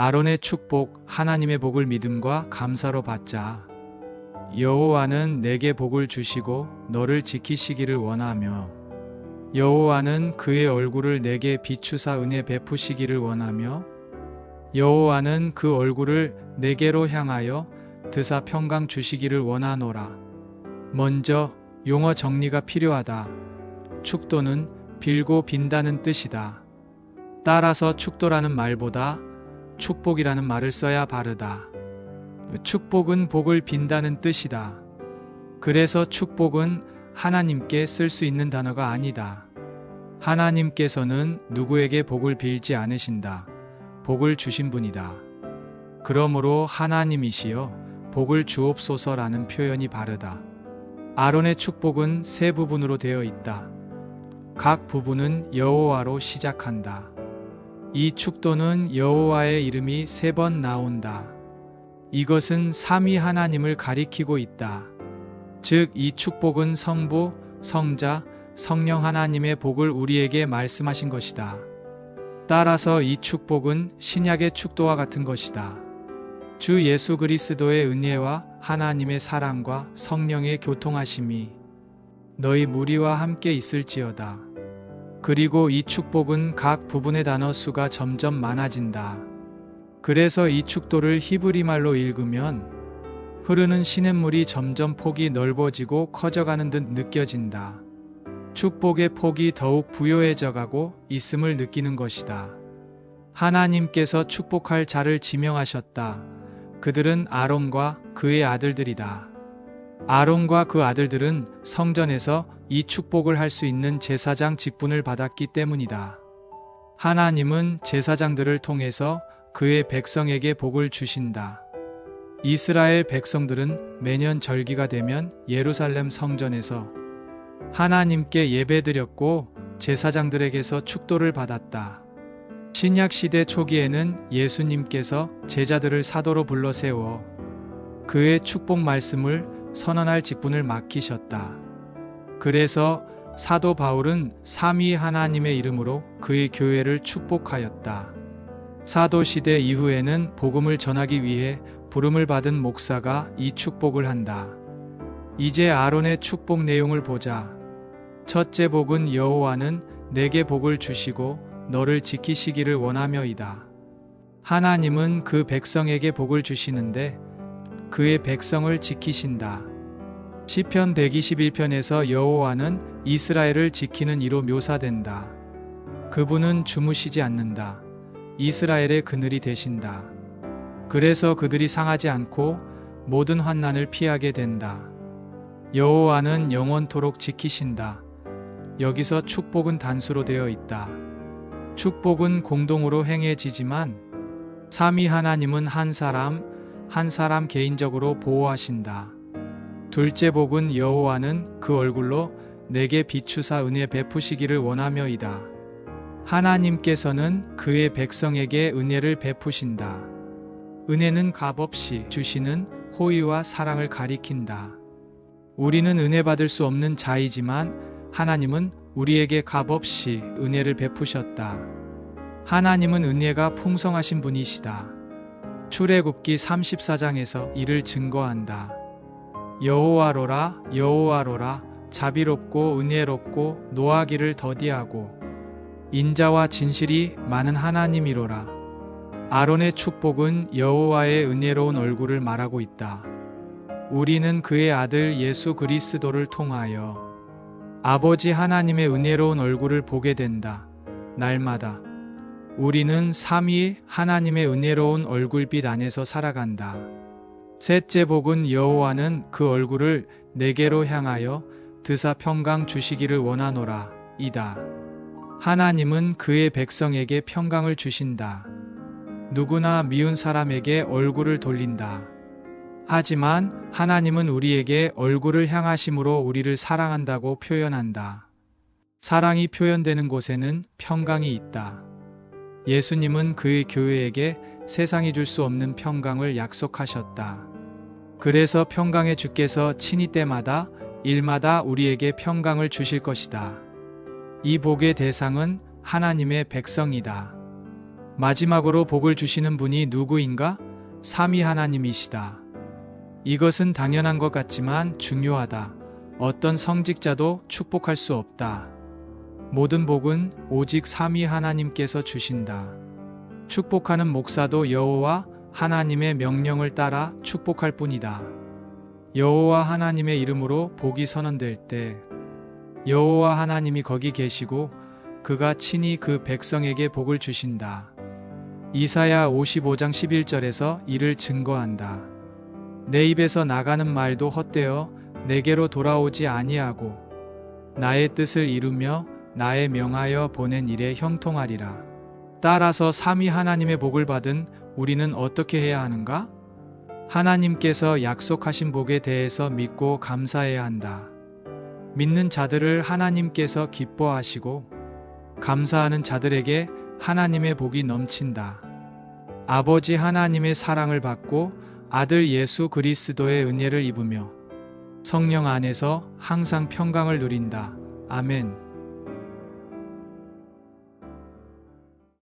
아론의 축복, 하나님의 복을 믿음과 감사로 받자. 여호와는 내게 복을 주시고 너를 지키시기를 원하며 여호와는 그의 얼굴을 내게 비추사 은혜 베푸시기를 원하며 여호와는 그 얼굴을 내게로 향하여 드사 평강 주시기를 원하노라. 먼저 용어 정리가 필요하다. 축도는 빌고 빈다는 뜻이다. 따라서 축도라는 말보다 축복이라는 말을 써야 바르다. 축복은 복을 빈다는 뜻이다. 그래서 축복은 하나님께 쓸 수 있는 단어가 아니다. 하나님께서는 누구에게 복을 빌지 않으신다. 복을 주신 분이다. 그러므로 하나님이시여 복을 주옵소서라는 표현이 바르다. 아론의 축복은 세 부분으로 되어 있다. 각 부분은 여호와로 시작한다. 이 축도는 여호와의 이름이 3번 나온다. 이것은 삼위 하나님을 가리키고 있다. 즉, 이 축복은 성부, 성자, 성령 하나님의 복을 우리에게 말씀하신 것이다. 따라서 이 축복은 신약의 축도와 같은 것이다. 주 예수 그리스도의 은혜와 하나님의 사랑과 성령의 교통하심이 너희 무리와 함께 있을지어다. 그리고 이 축복은 각 부분의 단어 수가 점점 많아진다. 그래서 이 축도를 히브리 말로 읽으면 흐르는 시냇물이 점점 폭이 넓어지고 커져가는 듯 느껴진다. 축복의 폭이 더욱 부요해져 가고 있음을 느끼는 것이다. 하나님께서 축복할 자를 지명하셨다. 그들은 아론과 그의 아들들이다. 아론과 그 아들들은 성전에서 이 축복을 할 수 있는 제사장 직분을 받았기 때문이다. 하나님은 제사장들을 통해서 그의 백성에게 복을 주신다. 이스라엘 백성들은 매년 절기가 되면 예루살렘 성전에서 하나님께 예배드렸고 제사장들에게서 축도를 받았다. 신약 시대 초기에는 예수님께서 제자들을 사도로 불러 세워 그의 축복 말씀을 선언할 직분을 맡기셨다. 그래서 사도 바울은 삼위 하나님의 이름으로 그의 교회를 축복하였다. 사도 시대 이후에는 복음을 전하기 위해 부름을 받은 목사가 이 축복을 한다. 이제 아론의 축복 내용을 보자. 첫째 복은 여호와는 내게 복을 주시고 너를 지키시기를 원하며이다. 하나님은 그 백성에게 복을 주시는데 그의 백성을 지키신다. 시편 121편에서 여호와는 이스라엘을 지키는 이로 묘사된다. 그분은 주무시지 않는다. 이스라엘의 그늘이 되신다. 그래서 그들이 상하지 않고 모든 환난을 피하게 된다. 여호와는 영원토록 지키신다. 여기서 축복은 단수로 되어 있다. 축복은 공동으로 행해지지만 삼위 하나님은 한 사람 개인적으로 보호하신다. 둘째 복은 여호와는 그 얼굴로 내게 비추사 은혜 베푸시기를 원하며이다. 하나님께서는 그의 백성에게 은혜를 베푸신다. 은혜는 값없이 주시는 호의와 사랑을 가리킨다. 우리는 은혜 받을 수 없는 자이지만 하나님은 우리에게 값없이 은혜를 베푸셨다. 하나님은 은혜가 풍성하신 분이시다. 출애굽기 34장에서 이를 증거한다. 여호와로라 여호와로라 자비롭고 은혜롭고 노하기를 더디하고 인자와 진실이 많은 하나님이로라. 아론의 축복은 여호와의 은혜로운 얼굴을 말하고 있다. 우리는 그의 아들 예수 그리스도를 통하여 아버지 하나님의 은혜로운 얼굴을 보게 된다. 날마다 우리는 삼위 하나님의 은혜로운 얼굴빛 안에서 살아간다. 셋째 복은 여호와는 그 얼굴을 내게로 향하여 드사 평강 주시기를 원하노라 이다. 하나님은 그의 백성에게 평강을 주신다. 누구나 미운 사람에게 얼굴을 돌린다. 하지만 하나님은 우리에게 얼굴을 향하심으로 우리를 사랑한다고 표현한다. 사랑이 표현되는 곳에는 평강이 있다. 예수님은 그의 교회에게 세상이 줄 수 없는 평강을 약속하셨다. 그래서 평강의 주께서 친히 때마다 일마다 우리에게 평강을 주실 것이다. 이 복의 대상은 하나님의 백성이다. 마지막으로 복을 주시는 분이 누구인가? 삼위 하나님이시다. 이것은 당연한 것 같지만 중요하다. 어떤 성직자도 축복할 수 없다. 모든 복은 오직 삼위 하나님께서 주신다. 축복하는 목사도 여호와 하나님의 명령을 따라 축복할 뿐이다. 여호와 하나님의 이름으로 복이 선언될 때 여호와 하나님이 거기 계시고 그가 친히 그 백성에게 복을 주신다. 이사야 55장 11절에서 이를 증거한다. 내 입에서 나가는 말도 헛되어 내게로 돌아오지 아니하고 나의 뜻을 이루며 나의 명하여 보낸 일에 형통하리라. 따라서 삼위 하나님의 복을 받은 우리는 어떻게 해야 하는가? 하나님께서 약속하신 복에 대해서 믿고 감사해야 한다. 믿는 자들을 하나님께서 기뻐하시고 감사하는 자들에게 하나님의 복이 넘친다. 아버지 하나님의 사랑을 받고 아들 예수 그리스도의 은혜를 입으며 성령 안에서 항상 평강을 누린다. 아멘.